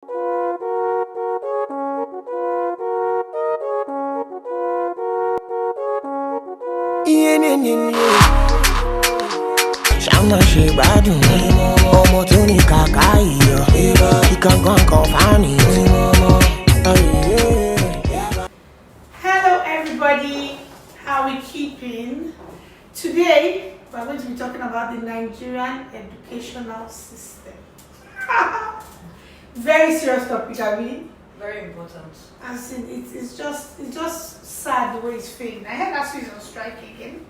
Ṣáná ṣe gbádùn ọmọ tó ní kàkà iyọ̀ ìkankan kan fáàní. Hello everybody, how are we keeping? Today we're going to be talking about the Nigerian educational system. Very serious topic, I mean. Very important. As in, it's just sad the way it's failing. I heard that is on strike again,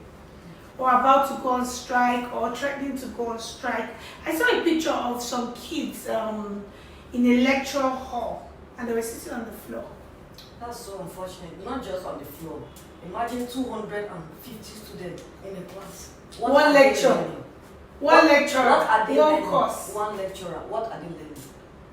or about to go on strike, or threatening to go on strike. I saw a picture of some kids in a lecture hall, and they were sitting on the floor. That's so unfortunate. Not just on the floor. Imagine 250 students in a class. One lecture. One lecturer. What are they one learning? course. One lecturer. What are they learning?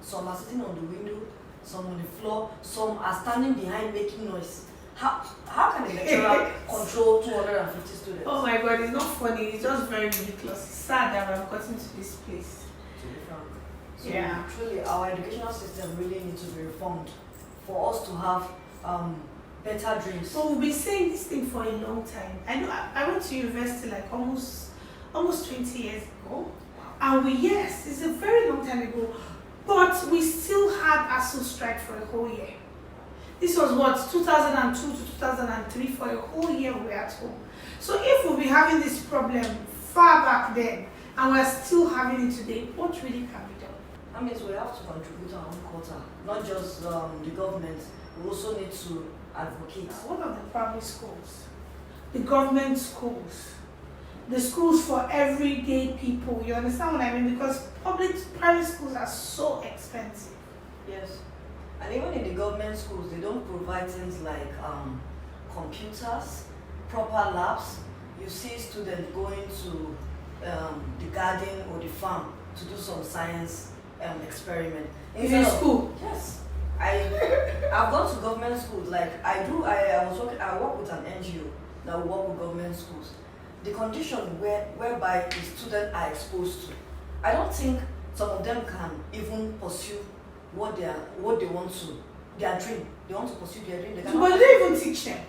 Some are sitting on the window, some on the floor, some are standing behind making noise. How can a lecturer control 250 students? Oh my God, it's not funny. It's just very ridiculous. It's sad that we've gotten to this place. To be frank. So Yeah. truly, our educational system really needs to be reformed for us to have better dreams. So we've been saying this thing for a long time. I know I went to university like almost 20 years ago. And yes, it's a very long time ago. But we still had ASU strike for a whole year. This was what, 2002 to 2003, for a whole year we were at home. So if we'll be having this problem far back then, and we're still having it today, what really can be done? That means we have to contribute our own quota, not just the government. We also need to advocate. What are the primary schools? The government schools? The schools for everyday people. You understand what I mean? Because private schools are so expensive. Yes. And even in the government schools, they don't provide things like computers, proper labs. You see students going to the garden or the farm to do some science experiment. In school? Yes. I've gone to government schools. Like I work with an NGO that will work with government schools. The condition whereby the students are exposed to, I don't think some of them can even pursue what they want to, their dream. They want to pursue their dream. But they even teach them.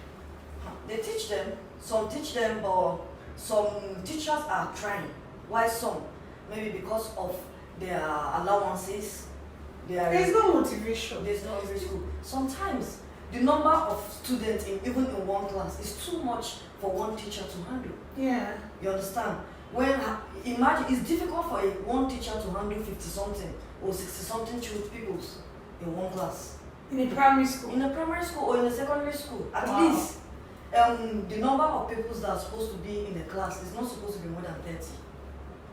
They teach them. Some teach them, but some teachers are trying. Why some? Maybe because of their allowances. There's no motivation. There's no school. Sometimes the number of students even in one class is too much for one teacher to handle. Yeah. You understand? Imagine it's difficult for one teacher to handle 50-something or 60-something people in one class. In a primary school? In a primary school or in a secondary school. At Wow. least the number of people that are supposed to be in a class is not supposed to be more than 30.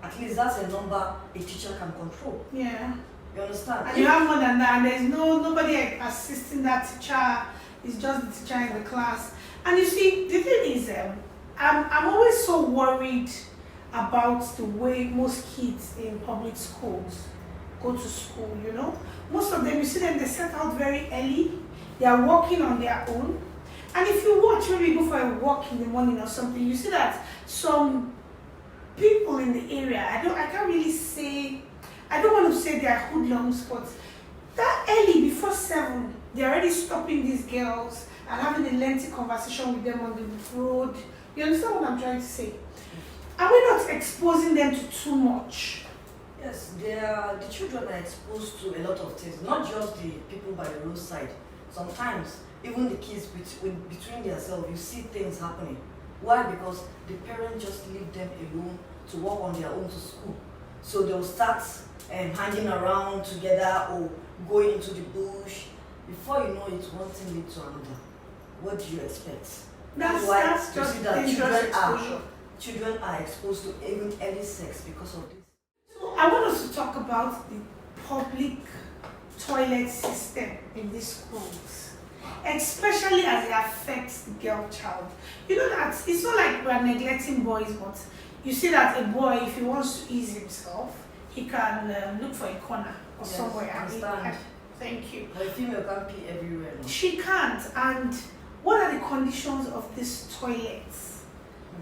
At least that's a number a teacher can control. Yeah. You understand? And you have more than that, and there's nobody assisting that teacher. It's just the teacher in the class. And you see, the thing is, I'm always so worried about the way most kids in public schools go to school, you know. Most of them, you see them, they set out very early. They are walking on their own. And if you watch, maybe you go for a walk in the morning or something, you see that some people in the area, I can't really say, I don't want to say they are hoodlums, but that early, before 7, they're already stopping these girls and having a lengthy conversation with them on the road. You understand what I'm trying to say? Are we not exposing them to too much? Yes, the children are exposed to a lot of things, not just the people by the roadside. Sometimes, even the kids between themselves, you see things happening. Why? Because the parents just leave them alone to walk on their own to school. So they'll start hanging around together or going into the bush. Before you know it, one thing leads to another. What do you expect? That's you just see that dangerous exposure. children are exposed to even early sex because of this. So I want us to talk about the public toilet system in these schools, especially as it affects the girl child. You know that it's not like we're neglecting boys, but you see that a boy, if he wants to ease himself, he can look for a corner or somewhere and understand. Thank you. But a female can't pee everywhere. No? She can't. And what are the conditions of these toilets?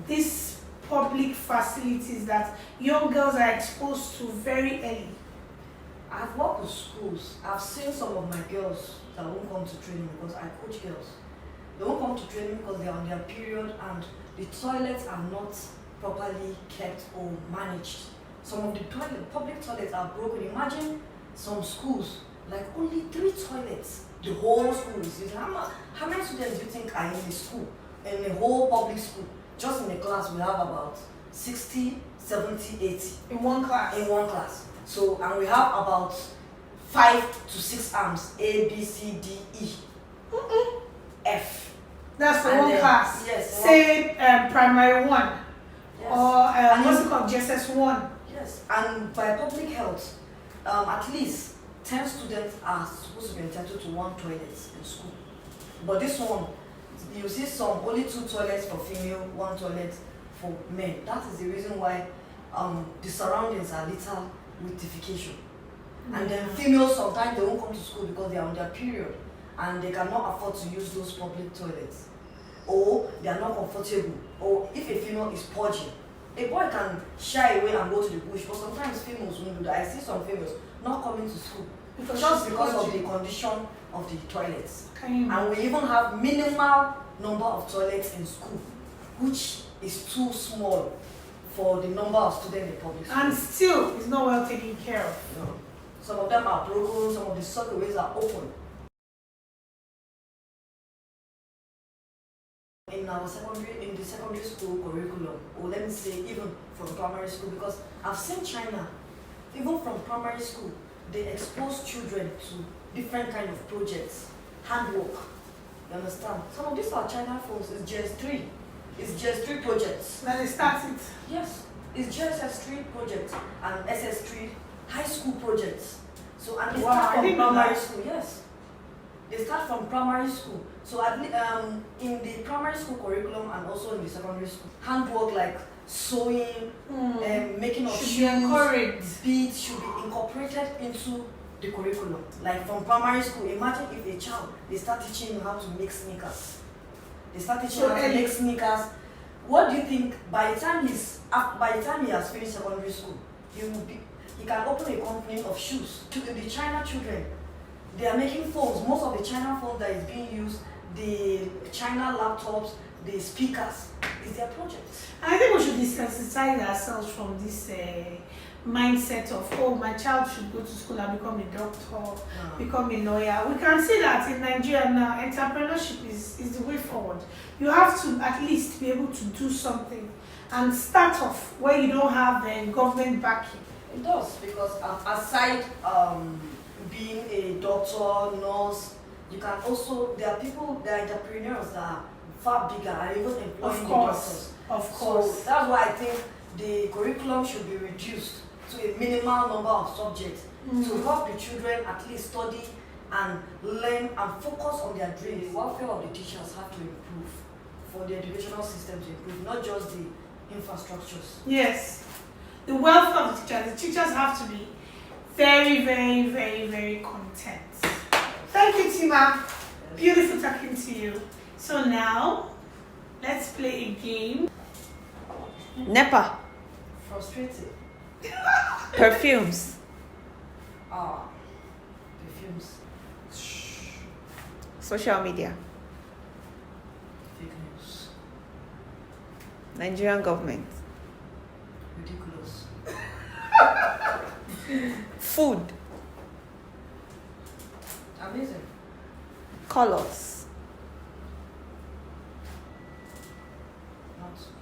These public facilities that young girls are exposed to very early? I've worked with schools. I've seen some of my girls that won't come to training because I coach girls. They won't come to training because they're on their period and the toilets are not properly kept or managed. Some of the public toilets are broken. Imagine some schools, like only 3 toilets. The whole school is using. How many students do you think are in the school? In the whole public school? Just in the class, we have about 60, 70, 80. In one class? In one class. So, and we have about 5 to 6 arms. A, B, C, D, E, F. That's for one class? Yes. Say primary 1. Yes. Or what's it called? JSS 1. Yes. And by public health, at least 10 students are supposed to be entitled to 1 toilet in school. But this one, you see some only 2 toilets for female, 1 toilet for men. That is the reason why the surroundings are little with defecation. And then females sometimes they won't come to school because they are on their period and they cannot afford to use those public toilets. Or they are not comfortable. Or if a female is purging, a boy can shy away and go to the bush, but sometimes females won't do that. I see some females not coming to school just because of the condition of the toilets. And we even have minimal number of toilets in school, which is too small for the number of students in public school. And still, it's not well taken care of. No. Some of them are broken, some of the socketways are open. In the secondary school curriculum, or let me say even from primary school, because I've seen China, even from primary school, they expose children to different kind of projects, handwork. You understand? Some of these are China phones, it's JS3. It's JS3 projects. Then they start it. Yes, it's JSS3 projects and SS3 high school projects. So and they start from primary school, yes. They start from primary school. So in the primary school curriculum and also in the secondary school, handwork like sewing, making of shoes, beads should be incorporated into the curriculum. Like from primary school, imagine if a child, they start teaching him how to make sneakers. They start teaching him how to make sneakers. What do you think by the time he has finished secondary school, he can open a company of shoes. To the China children, they are making phones. Most of the China phones that is being used, the China laptops, the speakers, is their projects. I think we should desensitize ourselves from this mindset of, oh, my child should go to school and become a doctor, become a lawyer. We can see that in Nigeria now, entrepreneurship is the way forward. You have to at least be able to do something and start off where you don't have government backing. It does, because aside being a doctor, nurse, you can also, there are entrepreneurs that are far bigger and even employing the doctors. Of course. So that's why I think the curriculum should be reduced to a minimal number of subjects to help the children at least study and learn and focus on their dreams. The welfare of the teachers have to improve for the educational system to improve, not just the infrastructures. Yes. The welfare of the teachers have to be very, very, very, very content. Thank you, Tima. Beautiful talking to you. So now, let's play a game. NEPA. Frustrated. Perfumes. Perfumes. Social media. Fake news. Nigerian government. Ridiculous. Food. Amazing. Colors.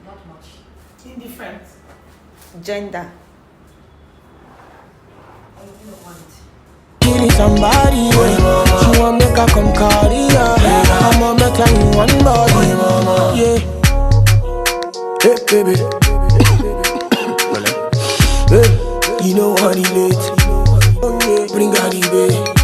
Not much. Indifferent. Gender. Inequality. Killing somebody, she want make her come carry her. I'ma make her in one body, yeah. Hey baby, hey, you know what it is. Oh yeah, bring her the baby.